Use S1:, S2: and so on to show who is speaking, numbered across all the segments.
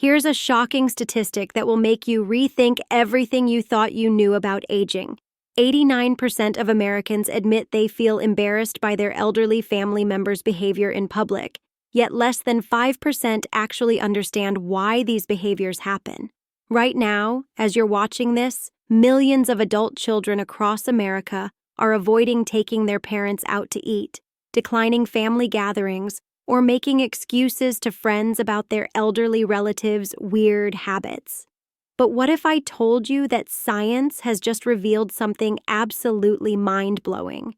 S1: Here's a shocking statistic that will make you rethink everything you thought you knew about aging. 89% of Americans admit they feel embarrassed by their elderly family members' behavior in public, yet less than 5% actually understand why these behaviors happen. Right now, as you're watching this, millions of adult children across America are avoiding taking their parents out to eat, declining family gatherings, or making excuses to friends about their elderly relatives' weird habits. But what if I told you that science has just revealed something absolutely mind-blowing?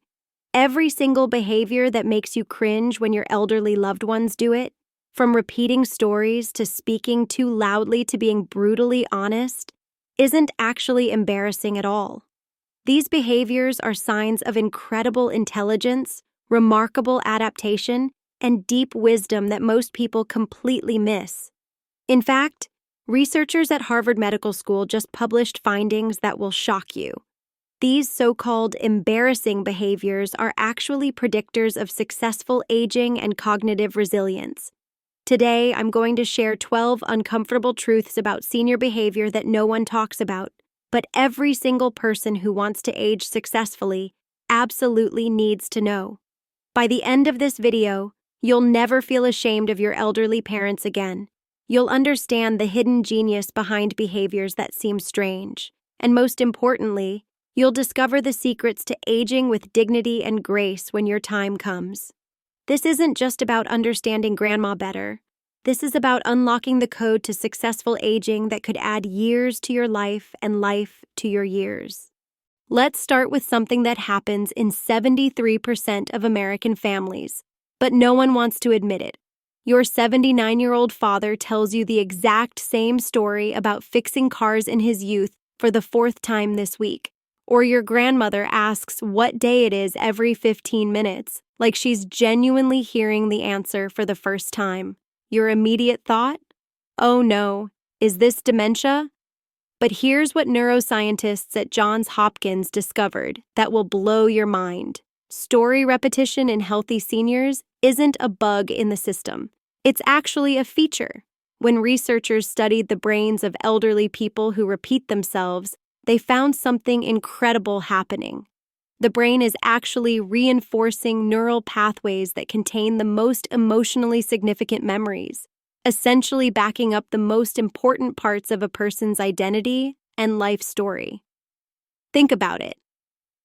S1: Every single behavior that makes you cringe when your elderly loved ones do it, from repeating stories to speaking too loudly to being brutally honest, isn't actually embarrassing at all. These behaviors are signs of incredible intelligence, remarkable adaptation, and deep wisdom that most people completely miss. In fact, researchers at Harvard Medical School just published findings that will shock you. These so-called embarrassing behaviors are actually predictors of successful aging and cognitive resilience. Today, I'm going to share 12 uncomfortable truths about senior behavior that no one talks about, but every single person who wants to age successfully absolutely needs to know. By the end of this video, you'll never feel ashamed of your elderly parents again. You'll understand the hidden genius behind behaviors that seem strange. And most importantly, you'll discover the secrets to aging with dignity and grace when your time comes. This isn't just about understanding grandma better. This is about unlocking the code to successful aging that could add years to your life and life to your years. Let's start with something that happens in 73% of American families, but no one wants to admit it. Your 79-year-old father tells you the exact same story about fixing cars in his youth for the 4th time this week. Or your grandmother asks what day it is every 15 minutes, like she's genuinely hearing the answer for the first time. Your immediate thought? Oh no, is this dementia? But here's what neuroscientists at Johns Hopkins discovered that will blow your mind. Story repetition in healthy seniors isn't a bug in the system. It's actually a feature. When researchers studied the brains of elderly people who repeat themselves, they found something incredible happening. The brain is actually reinforcing neural pathways that contain the most emotionally significant memories, essentially backing up the most important parts of a person's identity and life story. Think about it.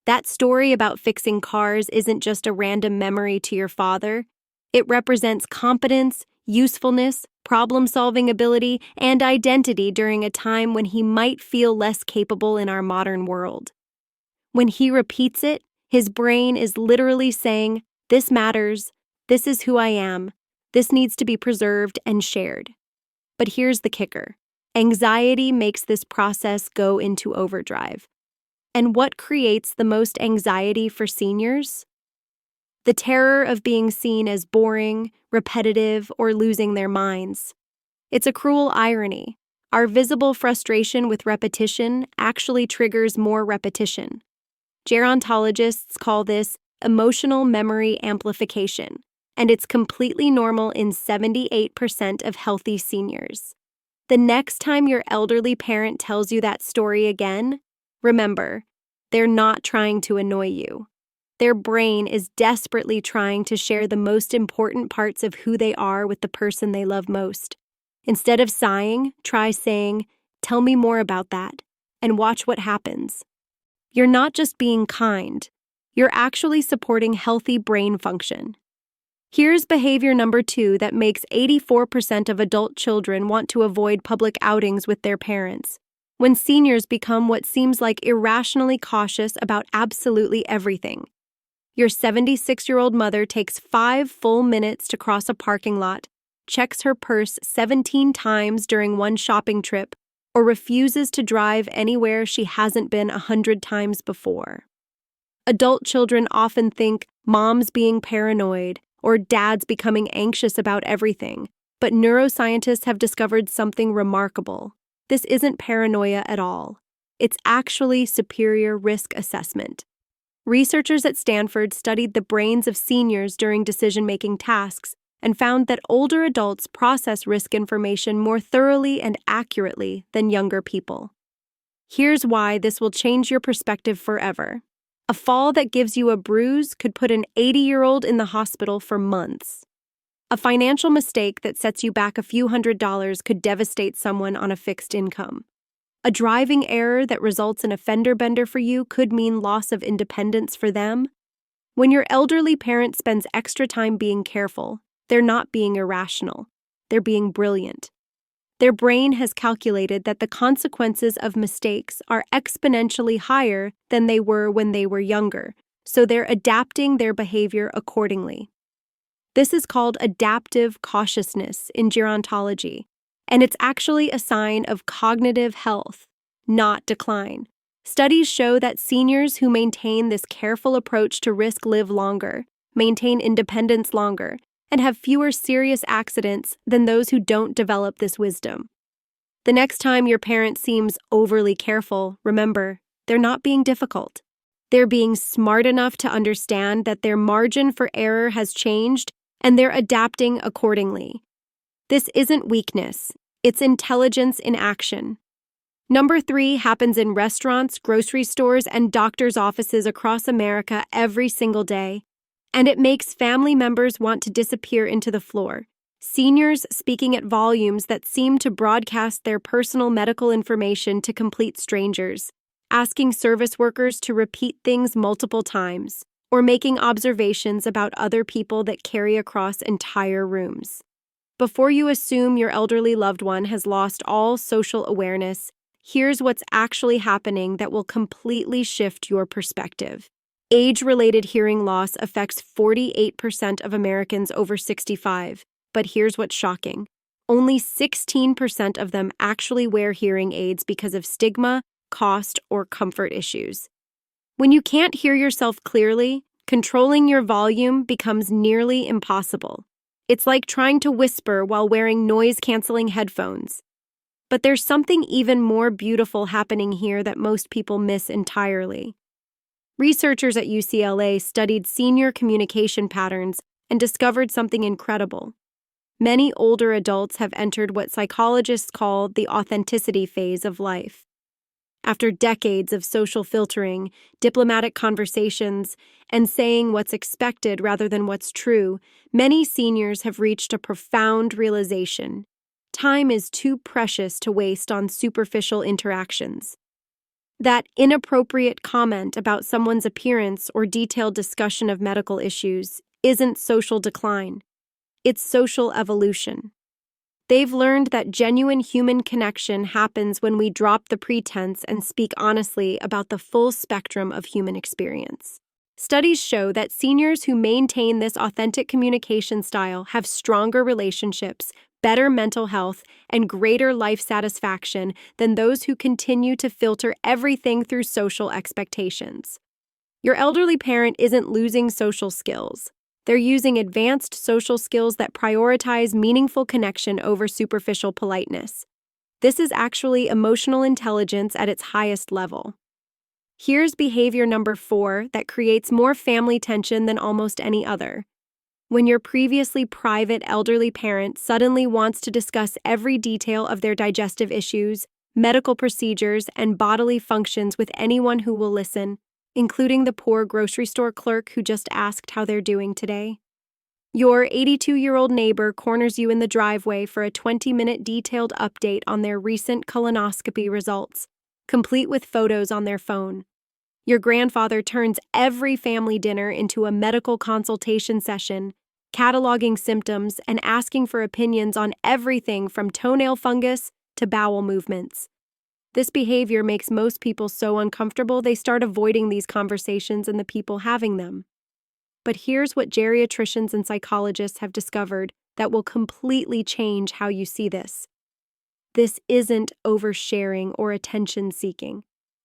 S1: That story about fixing cars isn't just a random memory to your father. It represents competence, usefulness, problem-solving ability, and identity during a time when he might feel less capable in our modern world. When he repeats it, his brain is literally saying, "This matters, this is who I am, this needs to be preserved and shared." But here's the kicker. Anxiety makes this process go into overdrive. And what creates the most anxiety for seniors? The terror of being seen as boring, repetitive, or losing their minds. It's a cruel irony. Our visible frustration with repetition actually triggers more repetition. Gerontologists call this emotional memory amplification, and it's completely normal in 78% of healthy seniors. The next time your elderly parent tells you that story again, remember, they're not trying to annoy you. Their brain is desperately trying to share the most important parts of who they are with the person they love most. Instead of sighing, try saying, "Tell me more about that," and watch what happens. You're not just being kind, you're actually supporting healthy brain function. Here's behavior number 2 that makes 84% of adult children want to avoid public outings with their parents. When seniors become what seems like irrationally cautious about absolutely everything. Your 76-year-old mother takes 5 full minutes to cross a parking lot, checks her purse 17 times during one shopping trip, or refuses to drive anywhere she hasn't been 100 times before. Adult children often think mom's being paranoid or dad's becoming anxious about everything, but neuroscientists have discovered something remarkable. This isn't paranoia at all. It's actually superior risk assessment. Researchers at Stanford studied the brains of seniors during decision-making tasks and found that older adults process risk information more thoroughly and accurately than younger people. Here's why this will change your perspective forever. A fall that gives you a bruise could put an 80-year-old in the hospital for months. A financial mistake that sets you back a few $100s could devastate someone on a fixed income. A driving error that results in a fender bender for you could mean loss of independence for them. When your elderly parent spends extra time being careful, they're not being irrational. They're being brilliant. Their brain has calculated that the consequences of mistakes are exponentially higher than they were when they were younger, so they're adapting their behavior accordingly. This is called adaptive cautiousness in gerontology, and it's actually a sign of cognitive health, not decline. Studies show that seniors who maintain this careful approach to risk live longer, maintain independence longer, and have fewer serious accidents than those who don't develop this wisdom. The next time your parent seems overly careful, remember, they're not being difficult. They're being smart enough to understand that their margin for error has changed, and they're adapting accordingly. This isn't weakness, it's intelligence in action. Number 3 happens in restaurants, grocery stores, and doctors' offices across America every single day, and it makes family members want to disappear into the floor. Seniors speaking at volumes that seem to broadcast their personal medical information to complete strangers, asking service workers to repeat things multiple times, or making observations about other people that carry across entire rooms. Before you assume your elderly loved one has lost all social awareness, here's what's actually happening that will completely shift your perspective. Age-related hearing loss affects 48% of Americans over 65, but here's what's shocking. Only 16% of them actually wear hearing aids because of stigma, cost, or comfort issues. When you can't hear yourself clearly, controlling your volume becomes nearly impossible. It's like trying to whisper while wearing noise-canceling headphones. But there's something even more beautiful happening here that most people miss entirely. Researchers at UCLA studied senior communication patterns and discovered something incredible. Many older adults have entered what psychologists call the authenticity phase of life. After decades of social filtering, diplomatic conversations, and saying what's expected rather than what's true, many seniors have reached a profound realization. Time is too precious to waste on superficial interactions. That inappropriate comment about someone's appearance or detailed discussion of medical issues isn't social decline. It's social evolution. They've learned that genuine human connection happens when we drop the pretense and speak honestly about the full spectrum of human experience. Studies show that seniors who maintain this authentic communication style have stronger relationships, better mental health, and greater life satisfaction than those who continue to filter everything through social expectations. Your elderly parent isn't losing social skills. They're using advanced social skills that prioritize meaningful connection over superficial politeness. This is actually emotional intelligence at its highest level. Here's behavior number 4 that creates more family tension than almost any other. When your previously private elderly parent suddenly wants to discuss every detail of their digestive issues, medical procedures, and bodily functions with anyone who will listen, including the poor grocery store clerk who just asked how they're doing today. Your 82-year-old neighbor corners you in the driveway for a 20-minute detailed update on their recent colonoscopy results, complete with photos on their phone. Your grandfather turns every family dinner into a medical consultation session, cataloging symptoms and asking for opinions on everything from toenail fungus to bowel movements. This behavior makes most people so uncomfortable they start avoiding these conversations and the people having them. But here's what geriatricians and psychologists have discovered that will completely change how you see this. This isn't oversharing or attention-seeking.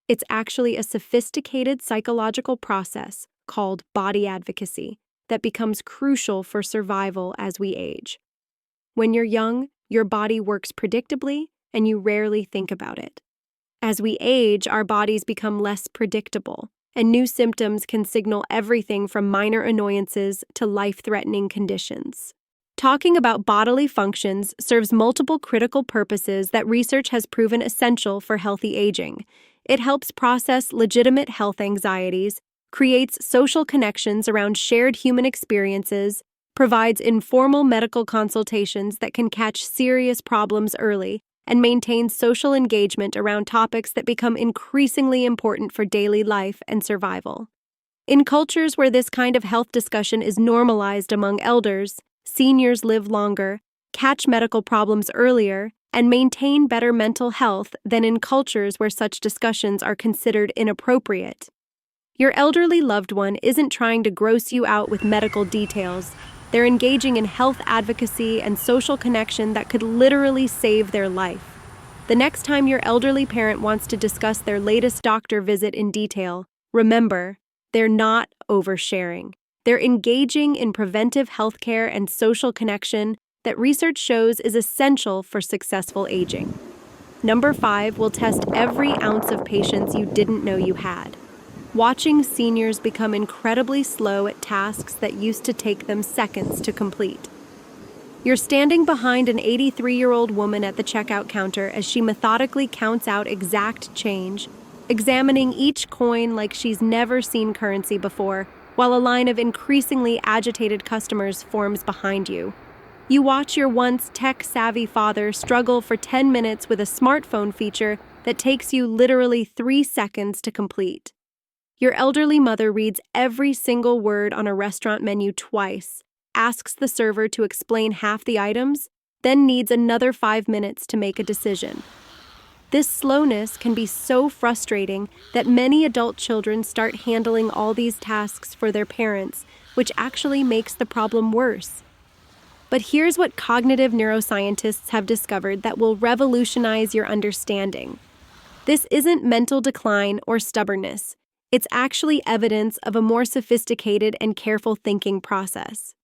S1: It's actually a sophisticated psychological process called body advocacy that becomes crucial for survival as we age. When you're young, your body works predictably and you rarely think about it. As we age, our bodies become less predictable, and new symptoms can signal everything from minor annoyances to life-threatening conditions. Talking about bodily functions serves multiple critical purposes that research has proven essential for healthy aging. It helps process legitimate health anxieties, creates social connections around shared human experiences, provides informal medical consultations that can catch serious problems early, and maintains social engagement around topics that become increasingly important for daily life and survival. In cultures where this kind of health discussion is normalized among elders, seniors live longer, catch medical problems earlier, and maintain better mental health than in cultures where such discussions are considered inappropriate. Your elderly loved one isn't trying to gross you out with medical details. They're engaging in health advocacy and social connection that could literally save their life. The next time your elderly parent wants to discuss their latest doctor visit in detail, remember, they're not oversharing. They're engaging in preventive healthcare and social connection that research shows is essential for successful aging. Number 5 will test every ounce of patience you didn't know you had. Watching seniors become incredibly slow at tasks that used to take them seconds to complete. You're standing behind an 83-year-old woman at the checkout counter as she methodically counts out exact change, examining each coin like she's never seen currency before, while a line of increasingly agitated customers forms behind you. You watch your once tech-savvy father struggle for 10 minutes with a smartphone feature that takes you literally 3 seconds to complete. Your elderly mother reads every single word on a restaurant menu twice, asks the server to explain half the items, then needs another 5 minutes to make a decision. This slowness can be so frustrating that many adult children start handling all these tasks for their parents, which actually makes the problem worse. But here's what cognitive neuroscientists have discovered that will revolutionize your understanding. This isn't mental decline or stubbornness. It's actually evidence of a more sophisticated and careful thinking process.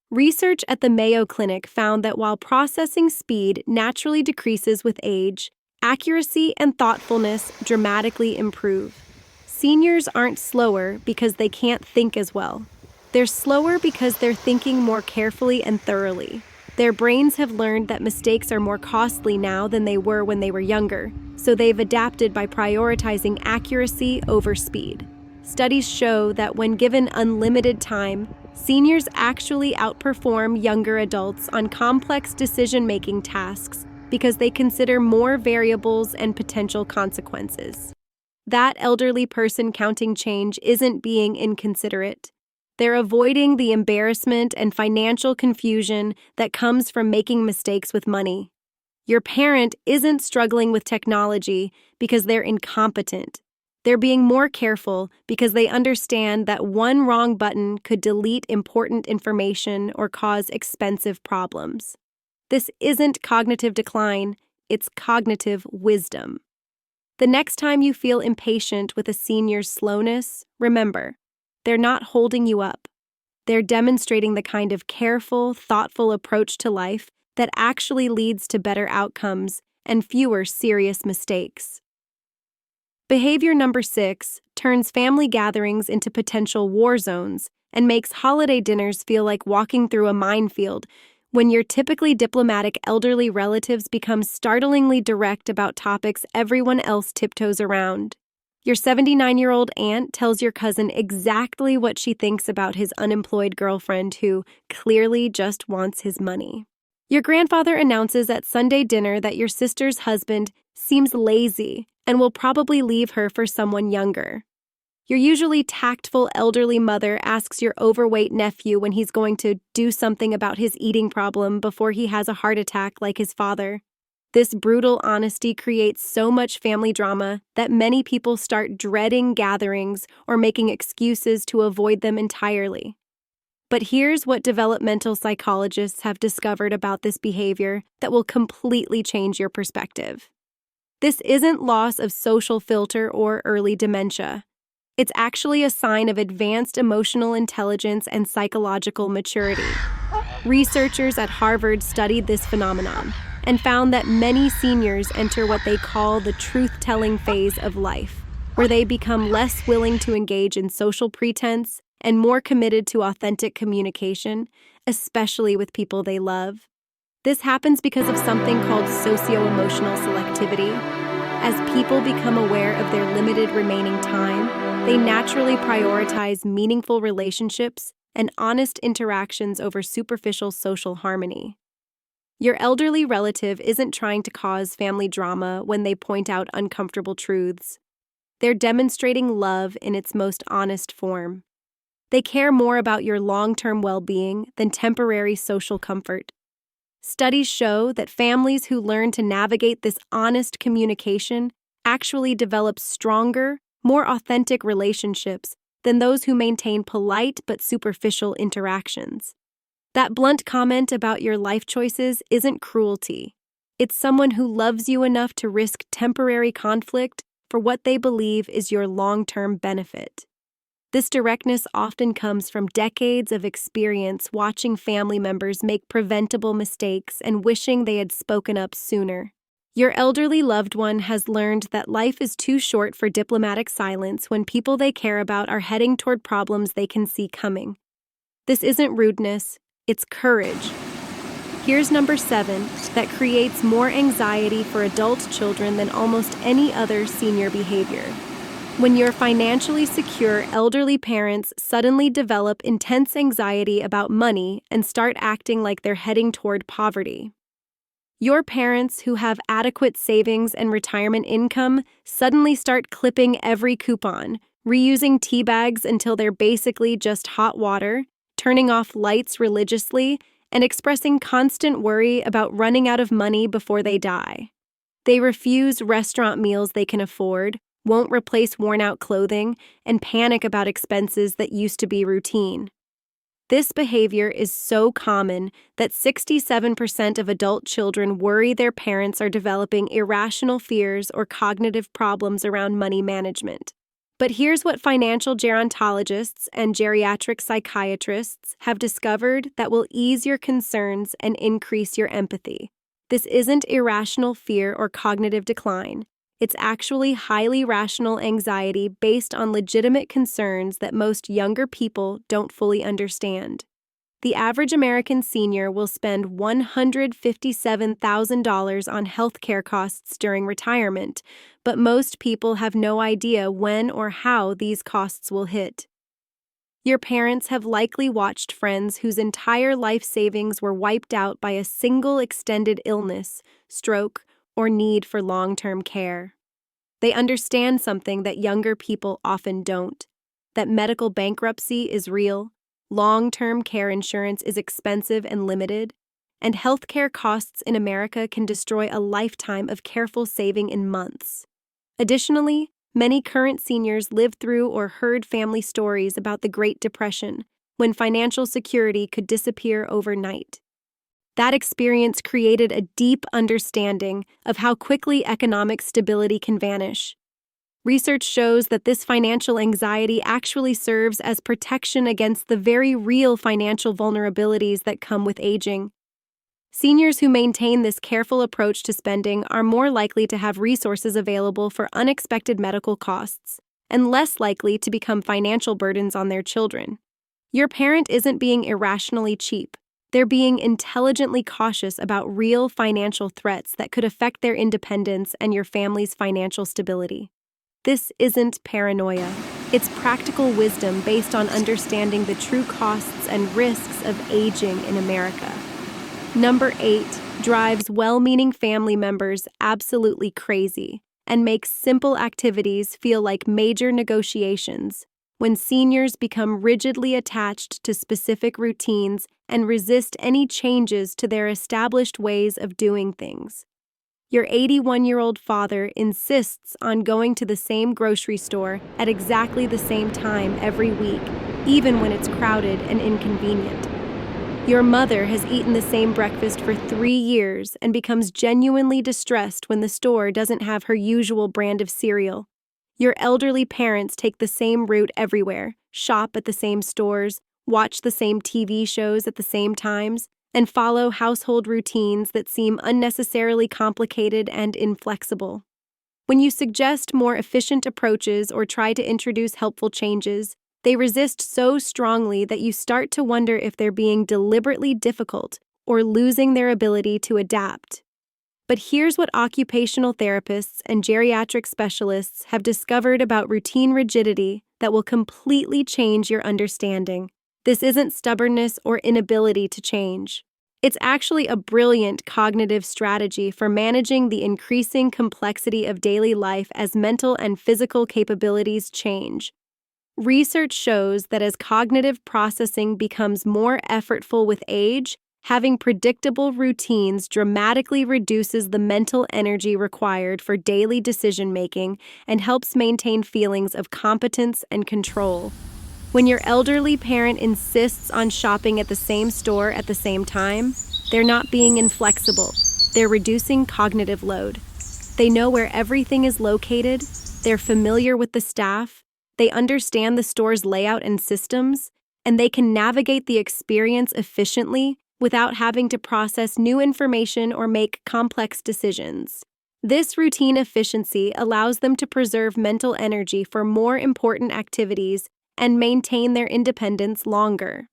S1: Research at the Mayo Clinic found that while processing speed naturally decreases with age, accuracy and thoughtfulness dramatically improve. Seniors aren't slower because they can't think as well. They're slower because they're thinking more carefully and thoroughly. Their brains have learned that mistakes are more costly now than they were when they were younger, so they've adapted by prioritizing accuracy over speed. Studies show that when given unlimited time, seniors actually outperform younger adults on complex decision-making tasks because they consider more variables and potential consequences. That elderly person counting change isn't being inconsiderate. They're avoiding the embarrassment and financial confusion that comes from making mistakes with money. Your parent isn't struggling with technology because they're incompetent. They're being more careful because they understand that one wrong button could delete important information or cause expensive problems. This isn't cognitive decline, it's cognitive wisdom. The next time you feel impatient with a senior's slowness, remember, they're not holding you up. They're demonstrating the kind of careful, thoughtful approach to life that actually leads to better outcomes and fewer serious mistakes. Behavior number 6 turns family gatherings into potential war zones and makes holiday dinners feel like walking through a minefield when your typically diplomatic elderly relatives become startlingly direct about topics everyone else tiptoes around. Your 79-year-old aunt tells your cousin exactly what she thinks about his unemployed girlfriend who clearly just wants his money. Your grandfather announces at Sunday dinner that your sister's husband seems lazy and will probably leave her for someone younger. Your usually tactful elderly mother asks your overweight nephew when he's going to do something about his eating problem before he has a heart attack like his father. This brutal honesty creates so much family drama that many people start dreading gatherings or making excuses to avoid them entirely. But here's what developmental psychologists have discovered about this behavior that will completely change your perspective. This isn't loss of social filter or early dementia. It's actually a sign of advanced emotional intelligence and psychological maturity. Researchers at Harvard studied this phenomenon and found that many seniors enter what they call the truth-telling phase of life, where they become less willing to engage in social pretense and more committed to authentic communication, especially with people they love. This happens because of something called socio-emotional selectivity. As people become aware of their limited remaining time, they naturally prioritize meaningful relationships and honest interactions over superficial social harmony. Your elderly relative isn't trying to cause family drama when they point out uncomfortable truths. They're demonstrating love in its most honest form. They care more about your long-term well-being than temporary social comfort. Studies show that families who learn to navigate this honest communication actually develop stronger, more authentic relationships than those who maintain polite but superficial interactions. That blunt comment about your life choices isn't cruelty. It's someone who loves you enough to risk temporary conflict for what they believe is your long-term benefit. This directness often comes from decades of experience watching family members make preventable mistakes and wishing they had spoken up sooner. Your elderly loved one has learned that life is too short for diplomatic silence when people they care about are heading toward problems they can see coming. This isn't rudeness, it's courage. Here's number 7 that creates more anxiety for adult children than almost any other senior behavior. When you're financially secure, elderly parents suddenly develop intense anxiety about money and start acting like they're heading toward poverty. Your parents who have adequate savings and retirement income suddenly start clipping every coupon, reusing tea bags until they're basically just hot water, turning off lights religiously, and expressing constant worry about running out of money before they die. They refuse restaurant meals they can afford, won't replace worn-out clothing, and panic about expenses that used to be routine. This behavior is so common that 67% of adult children worry their parents are developing irrational fears or cognitive problems around money management. But here's what financial gerontologists and geriatric psychiatrists have discovered that will ease your concerns and increase your empathy. This isn't irrational fear or cognitive decline. It's actually highly rational anxiety based on legitimate concerns that most younger people don't fully understand. The average American senior will spend $157,000 on healthcare costs during retirement, but most people have no idea when or how these costs will hit. Your parents have likely watched friends whose entire life savings were wiped out by a single extended illness, stroke, or need for long-term care. They understand something that younger people often don't, that medical bankruptcy is real, long-term care insurance is expensive and limited, and healthcare costs in America can destroy a lifetime of careful saving in months. Additionally, many current seniors lived through or heard family stories about the Great Depression, when financial security could disappear overnight. That experience created a deep understanding of how quickly economic stability can vanish. Research shows that this financial anxiety actually serves as protection against the very real financial vulnerabilities that come with aging. Seniors who maintain this careful approach to spending are more likely to have resources available for unexpected medical costs and less likely to become financial burdens on their children. Your parent isn't being irrationally cheap. They're being intelligently cautious about real financial threats that could affect their independence and your family's financial stability. This isn't paranoia. It's practical wisdom based on understanding the true costs and risks of aging in America. Number 8 drives well-meaning family members absolutely crazy and makes simple activities feel like major negotiations when seniors become rigidly attached to specific routines and resist any changes to their established ways of doing things. Your 81-year-old father insists on going to the same grocery store at exactly the same time every week, even when it's crowded and inconvenient. Your mother has eaten the same breakfast for 3 years and becomes genuinely distressed when the store doesn't have her usual brand of cereal. Your elderly parents take the same route everywhere, shop at the same stores, watch the same TV shows at the same times, and follow household routines that seem unnecessarily complicated and inflexible. When you suggest more efficient approaches or try to introduce helpful changes, They resist so strongly that you start to wonder if they're being deliberately difficult or losing their ability to adapt. But here's what occupational therapists and geriatric specialists have discovered about routine rigidity that will completely change your understanding. This isn't stubbornness or inability to change. It's actually a brilliant cognitive strategy for managing the increasing complexity of daily life as mental and physical capabilities change. Research shows that as cognitive processing becomes more effortful with age, having predictable routines dramatically reduces the mental energy required for daily decision-making and helps maintain feelings of competence and control. When your elderly parent insists on shopping at the same store at the same time, they're not being inflexible. They're reducing cognitive load. They know where everything is located, they're familiar with the staff, they understand the store's layout and systems, and they can navigate the experience efficiently without having to process new information or make complex decisions. This routine efficiency allows them to preserve mental energy for more important activities and maintain their independence longer.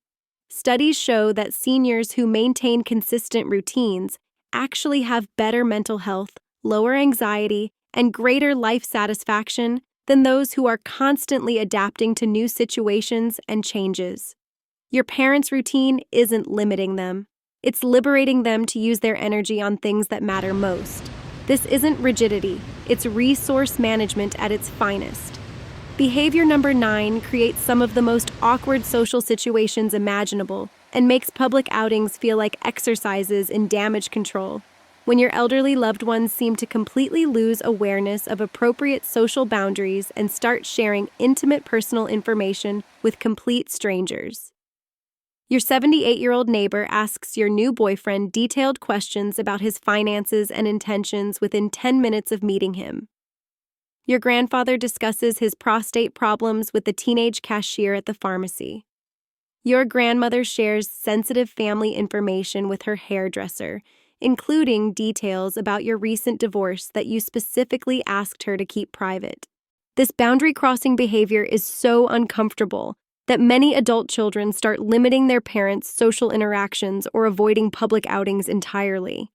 S1: Studies show that seniors who maintain consistent routines actually have better mental health, lower anxiety, and greater life satisfaction than those who are constantly adapting to new situations and changes. Your parents' routine isn't limiting them. It's liberating them to use their energy on things that matter most. This isn't rigidity, it's resource management at its finest. Behavior number 9 creates some of the most awkward social situations imaginable and makes public outings feel like exercises in damage control. When your elderly loved ones seem to completely lose awareness of appropriate social boundaries and start sharing intimate personal information with complete strangers. Your 78-year-old neighbor asks your new boyfriend detailed questions about his finances and intentions within 10 minutes of meeting him. Your grandfather discusses his prostate problems with the teenage cashier at the pharmacy. Your grandmother shares sensitive family information with her hairdresser, including details about your recent divorce that you specifically asked her to keep private. This boundary-crossing behavior is so uncomfortable that many adult children start limiting their parents' social interactions or avoiding public outings entirely.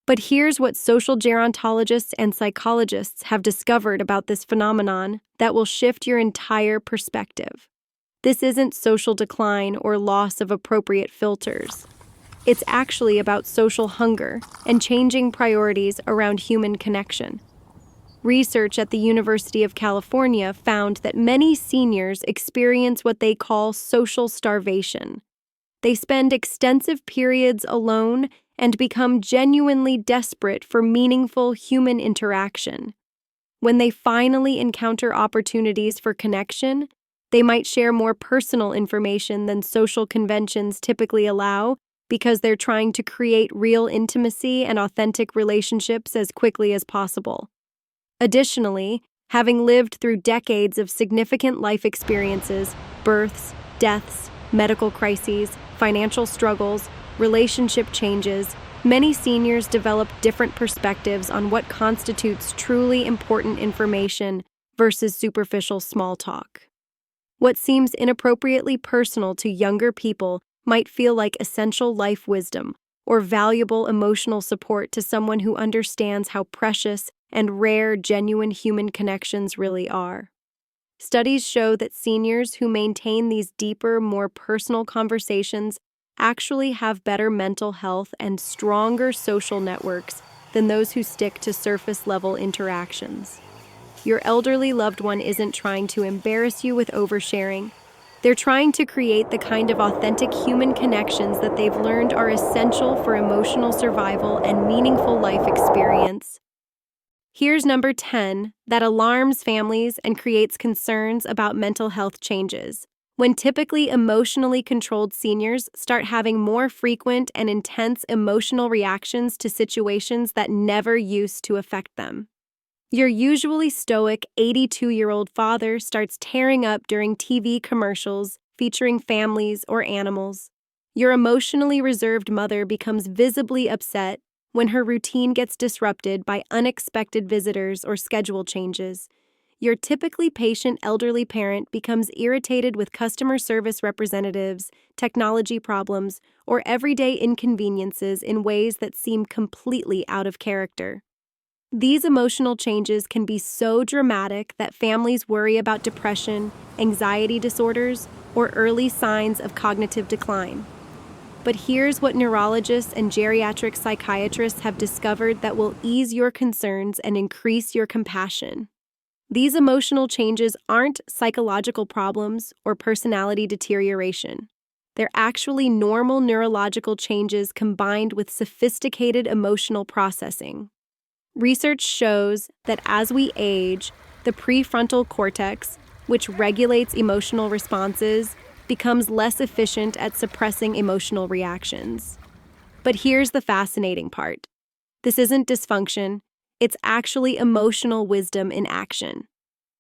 S1: But here's what social gerontologists and psychologists have discovered about this phenomenon that will shift your entire perspective. This isn't social decline or loss of appropriate filters. It's actually about social hunger and changing priorities around human connection. Research at the University of California found that many seniors experience what they call social starvation. They spend extensive periods alone and become genuinely desperate for meaningful human interaction. When they finally encounter opportunities for connection, they might share more personal information than social conventions typically allow because they're trying to create real intimacy and authentic relationships as quickly as possible. Additionally, having lived through decades of significant life experiences, births, deaths, medical crises, financial struggles, relationship changes, many seniors develop different perspectives on what constitutes truly important information versus superficial small talk. What seems inappropriately personal to younger people might feel like essential life wisdom or valuable emotional support to someone who understands how precious and rare genuine human connections really are. Studies show that seniors who maintain these deeper, more personal conversations actually have better mental health and stronger social networks than those who stick to surface-level interactions. Your elderly loved one isn't trying to embarrass you with oversharing. They're trying to create the kind of authentic human connections that they've learned are essential for emotional survival and meaningful life experience. Here's number 10 that alarms families and creates concerns about mental health changes. When typically emotionally controlled seniors start having more frequent and intense emotional reactions to situations that never used to affect them. Your usually stoic 82-year-old father starts tearing up during TV commercials featuring families or animals. Your emotionally reserved mother becomes visibly upset when her routine gets disrupted by unexpected visitors or schedule changes. Your typically patient elderly parent becomes irritated with customer service representatives, technology problems, or everyday inconveniences in ways that seem completely out of character. These emotional changes can be so dramatic that families worry about depression, anxiety disorders, or early signs of cognitive decline. But here's what neurologists and geriatric psychiatrists have discovered that will ease your concerns and increase your compassion. These emotional changes aren't psychological problems or personality deterioration. They're actually normal neurological changes combined with sophisticated emotional processing. Research shows that as we age, the prefrontal cortex, which regulates emotional responses, becomes less efficient at suppressing emotional reactions. But here's the fascinating part. This isn't dysfunction, it's actually emotional wisdom in action.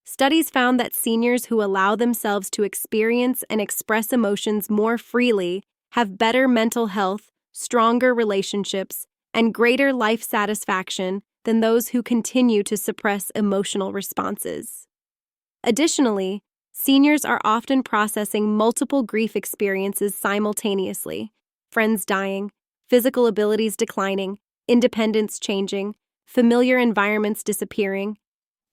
S1: Studies found that seniors who allow themselves to experience and express emotions more freely have better mental health, stronger relationships, and greater life satisfaction than those who continue to suppress emotional responses. Additionally, seniors are often processing multiple grief experiences simultaneously: friends dying, physical abilities declining, independence changing, familiar environments disappearing,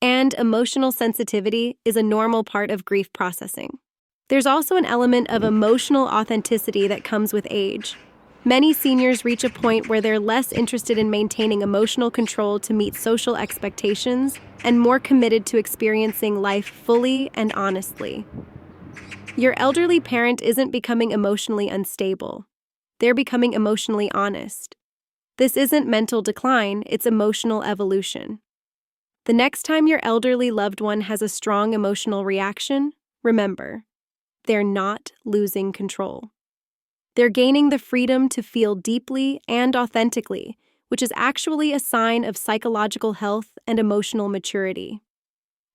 S1: and emotional sensitivity is a normal part of grief processing. There's also an element of emotional authenticity that comes with age. Many seniors reach a point where they're less interested in maintaining emotional control to meet social expectations and more committed to experiencing life fully and honestly. Your elderly parent isn't becoming emotionally unstable. They're becoming emotionally honest. This isn't mental decline, it's emotional evolution. The next time your elderly loved one has a strong emotional reaction, remember, they're not losing control. They're gaining the freedom to feel deeply and authentically, which is actually a sign of psychological health and emotional maturity.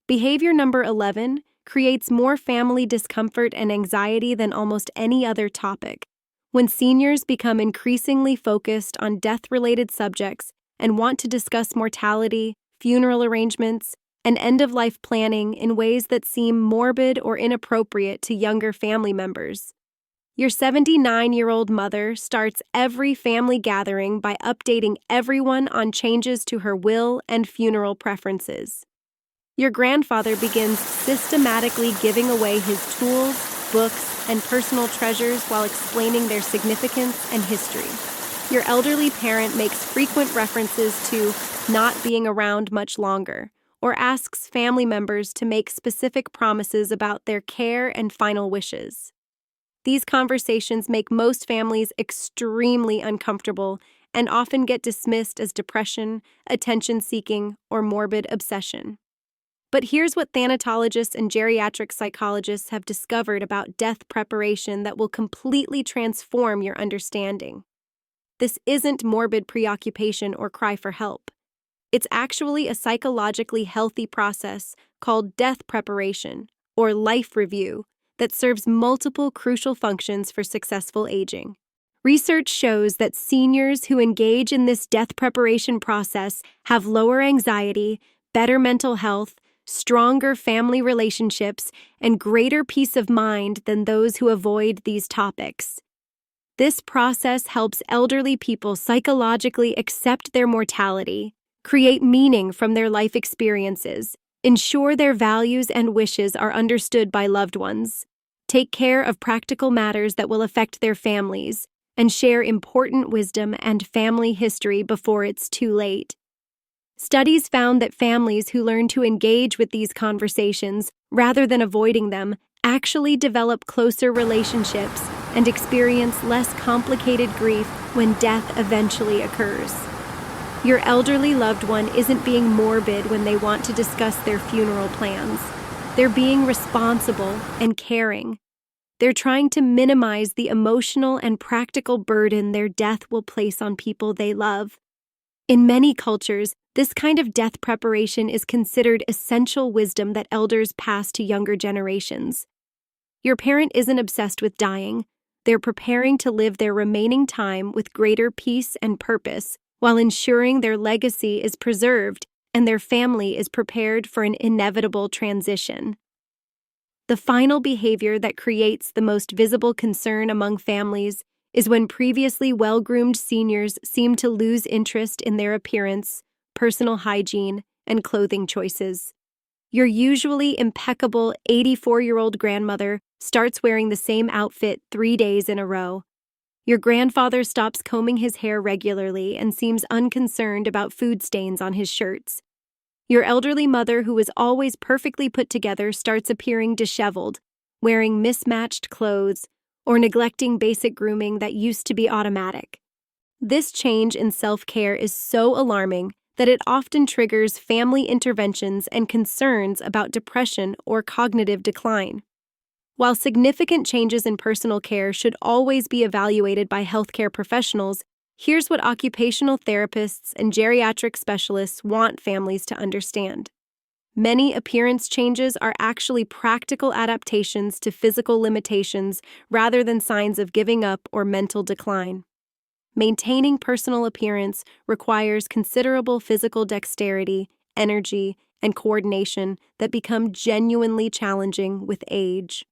S1: Behavior number 11 creates more family discomfort and anxiety than almost any other topic. When seniors become increasingly focused on death-related subjects and want to discuss mortality, funeral arrangements, and end-of-life planning in ways that seem morbid or inappropriate to younger family members. Your 79-year-old mother starts every family gathering by updating everyone on changes to her will and funeral preferences. Your grandfather begins systematically giving away his tools, books, and personal treasures while explaining their significance and history. Your elderly parent makes frequent references to not being around much longer, or asks family members to make specific promises about their care and final wishes. These conversations make most families extremely uncomfortable and often get dismissed as depression, attention-seeking, or morbid obsession. But here's what thanatologists and geriatric psychologists have discovered about death preparation that will completely transform your understanding. This isn't morbid preoccupation or cry for help. It's actually a psychologically healthy process called death preparation, or life review, that serves multiple crucial functions for successful aging. Research shows that seniors who engage in this death preparation process have lower anxiety, better mental health, stronger family relationships, and greater peace of mind than those who avoid these topics. This process helps elderly people psychologically accept their mortality, create meaning from their life experiences, ensure their values and wishes are understood by loved ones, take care of practical matters that will affect their families, and share important wisdom and family history before it's too late. Studies found that families who learn to engage with these conversations rather than avoiding them actually develop closer relationships and experience less complicated grief when death eventually occurs. Your elderly loved one isn't being morbid when they want to discuss their funeral plans. They're being responsible and caring. They're trying to minimize the emotional and practical burden their death will place on people they love. In many cultures, this kind of death preparation is considered essential wisdom that elders pass to younger generations. Your parent isn't obsessed with dying. They're preparing to live their remaining time with greater peace and purpose, while ensuring their legacy is preserved and their family is prepared for an inevitable transition. The final behavior that creates the most visible concern among families is when previously well-groomed seniors seem to lose interest in their appearance, personal hygiene, and clothing choices. Your usually impeccable 84-year-old grandmother starts wearing the same outfit 3 days in a row. Your grandfather stops combing his hair regularly and seems unconcerned about food stains on his shirts. Your elderly mother, who is always perfectly put together, starts appearing disheveled, wearing mismatched clothes, or neglecting basic grooming that used to be automatic. This change in self-care is so alarming that it often triggers family interventions and concerns about depression or cognitive decline. While significant changes in personal care should always be evaluated by healthcare professionals, here's what occupational therapists and geriatric specialists want families to understand. Many appearance changes are actually practical adaptations to physical limitations rather than signs of giving up or mental decline. Maintaining personal appearance requires considerable physical dexterity, energy, and coordination that become genuinely challenging with age.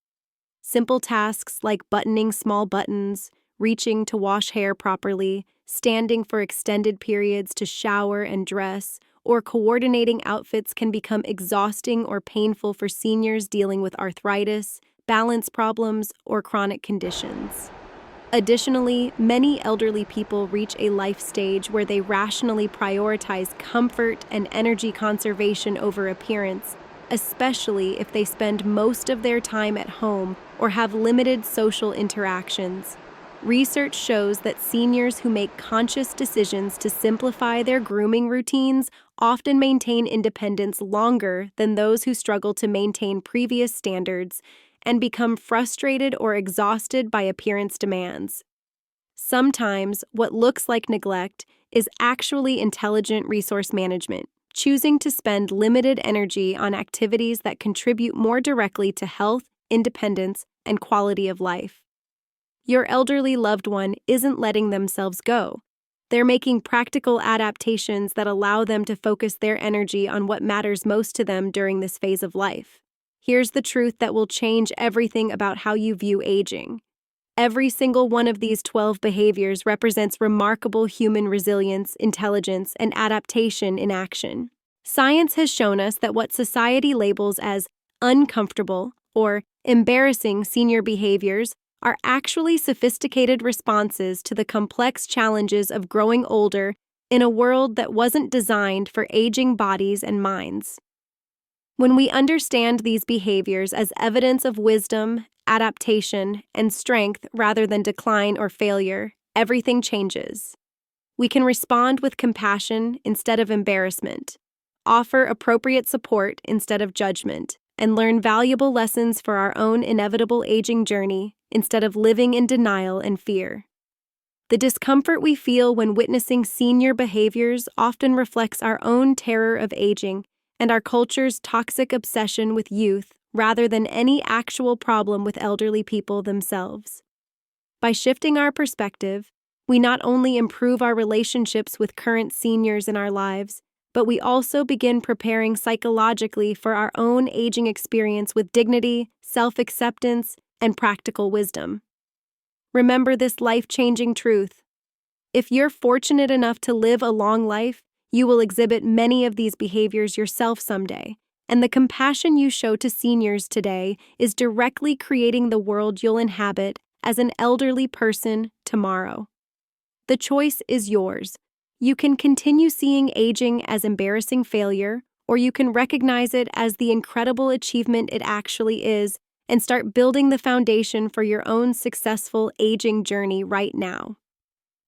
S1: Simple tasks like buttoning small buttons, reaching to wash hair properly, standing for extended periods to shower and dress, or coordinating outfits can become exhausting or painful for seniors dealing with arthritis, balance problems, or chronic conditions. Additionally, many elderly people reach a life stage where they rationally prioritize comfort and energy conservation over appearance, especially if they spend most of their time at home or have limited social interactions. Research shows that seniors who make conscious decisions to simplify their grooming routines often maintain independence longer than those who struggle to maintain previous standards and become frustrated or exhausted by appearance demands. Sometimes, what looks like neglect is actually intelligent resource management, choosing to spend limited energy on activities that contribute more directly to health, independence, and quality of life. Your elderly loved one isn't letting themselves go. They're making practical adaptations that allow them to focus their energy on what matters most to them during this phase of life. Here's the truth that will change everything about how you view aging. Every single one of these 12 behaviors represents remarkable human resilience, intelligence, and adaptation in action. Science has shown us that what society labels as uncomfortable or embarrassing senior behaviors are actually sophisticated responses to the complex challenges of growing older in a world that wasn't designed for aging bodies and minds. When we understand these behaviors as evidence of wisdom, adaptation, and strength rather than decline or failure, everything changes. We can respond with compassion instead of embarrassment, offer appropriate support instead of judgment, and learn valuable lessons for our own inevitable aging journey instead of living in denial and fear. The discomfort we feel when witnessing senior behaviors often reflects our own terror of aging and our culture's toxic obsession with youth rather than any actual problem with elderly people themselves. By shifting our perspective, we not only improve our relationships with current seniors in our lives, but we also begin preparing psychologically for our own aging experience with dignity, self-acceptance, and practical wisdom. Remember this life-changing truth. If you're fortunate enough to live a long life, you will exhibit many of these behaviors yourself someday, and the compassion you show to seniors today is directly creating the world you'll inhabit as an elderly person tomorrow. The choice is yours. You can continue seeing aging as embarrassing failure, or you can recognize it as the incredible achievement it actually is and start building the foundation for your own successful aging journey right now.